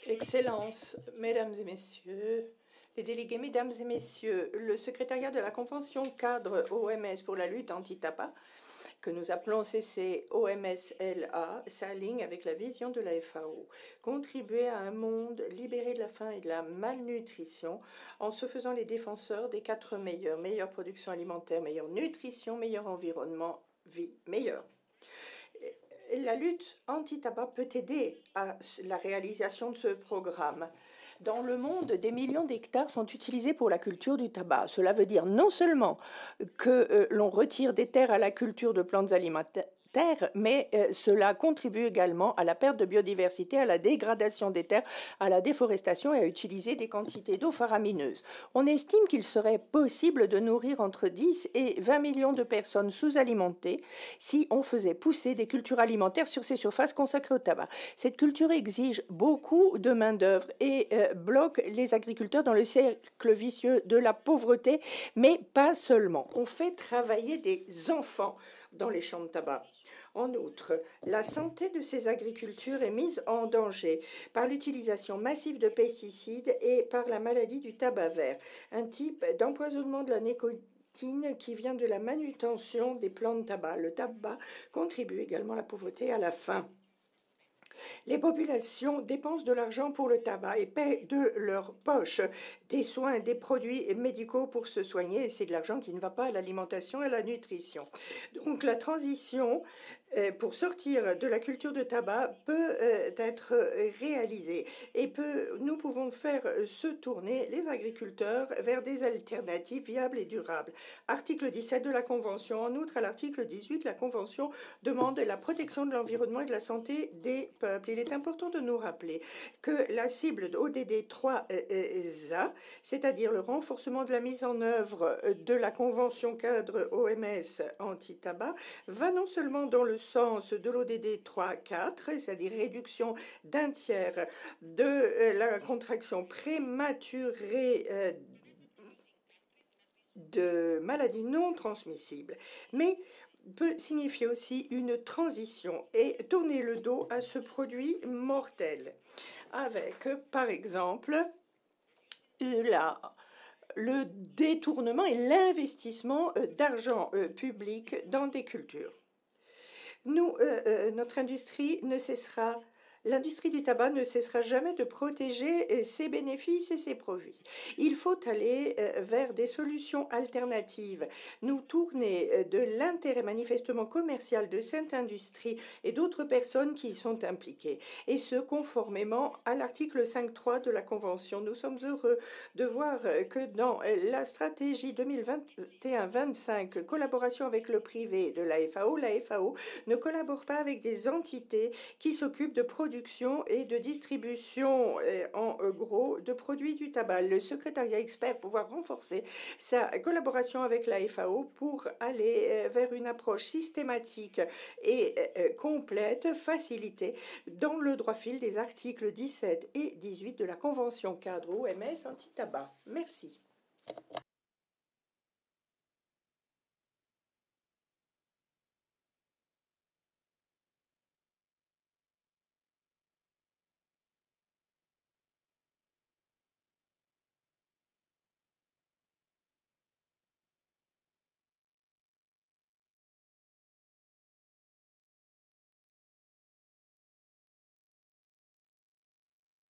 Excellences, Mesdames et Messieurs, les délégués, Mesdames et Messieurs, le secrétariat de la Convention cadre OMS pour la lutte anti-tabac, que nous appelons CC-OMS-LA, s'aligne avec la vision de la FAO. Contribuer à un monde libéré de la faim et de la malnutrition en se faisant les défenseurs des 4 meilleure production alimentaire, meilleure nutrition, meilleur environnement, vie meilleure. La lutte anti-tabac peut aider à la réalisation de ce programme. Dans le monde, des millions d'hectares sont utilisés pour la culture du tabac. Cela veut dire non seulement que l'on retire des terres à la culture de plantes alimentaires, mais cela contribue également à la perte de biodiversité, à la dégradation des terres, à la déforestation et à utiliser des quantités d'eau faramineuses. On estime qu'il serait possible de nourrir entre 10 et 20 millions de personnes sous-alimentées si on faisait pousser des cultures alimentaires sur ces surfaces consacrées au tabac. Cette culture exige beaucoup de main-d'œuvre et bloque les agriculteurs dans le cercle vicieux de la pauvreté, mais pas seulement. On fait travailler des enfants dans les champs de tabac. En outre, la santé de ces agricultures est mise en danger par l'utilisation massive de pesticides et par la maladie du tabac vert, un type d'empoisonnement de la nicotine qui vient de la manutention des plants de tabac. Le tabac contribue également à la pauvreté et à la faim. Les populations dépensent de l'argent pour le tabac et paient de leur poche des soins, des produits médicaux pour se soigner. Et c'est de l'argent qui ne va pas à l'alimentation et à la nutrition. Donc la transition pour sortir de la culture de tabac peut être réalisée et nous pouvons faire se tourner les agriculteurs vers des alternatives viables et durables. Article 17 de la Convention. En outre, à l'article 18, la Convention demande la protection de l'environnement et de la santé des peuples. Il est important de nous rappeler que la cible d'ODD 3A, c'est-à-dire le renforcement de la mise en œuvre de la Convention cadre OMS anti-tabac, va non seulement dans le sens de l'ODD 3.4, c'est-à-dire réduction d'un tiers de la contraction prématurée de maladies non transmissibles, mais peut signifier aussi une transition et tourner le dos à ce produit mortel, avec, par exemple, le détournement et l'investissement d'argent public dans des cultures. Notre industrie ne cessera. L'industrie du tabac ne cessera jamais de protéger ses bénéfices et ses profits. Il faut aller vers des solutions alternatives, nous tourner de l'intérêt manifestement commercial de cette industrie et d'autres personnes qui y sont impliquées, et ce conformément à l'article 5.3 de la Convention. Nous sommes heureux de voir que dans la stratégie 2021-25, collaboration avec le privé de la FAO ne collabore pas avec des entités qui s'occupent de production et de distribution en gros de produits du tabac. Le secrétariat expert pouvoir renforcer sa collaboration avec la FAO pour aller vers une approche systématique et complète, facilitée, dans le droit fil des articles 17 et 18 de la Convention cadre OMS anti-tabac. Merci.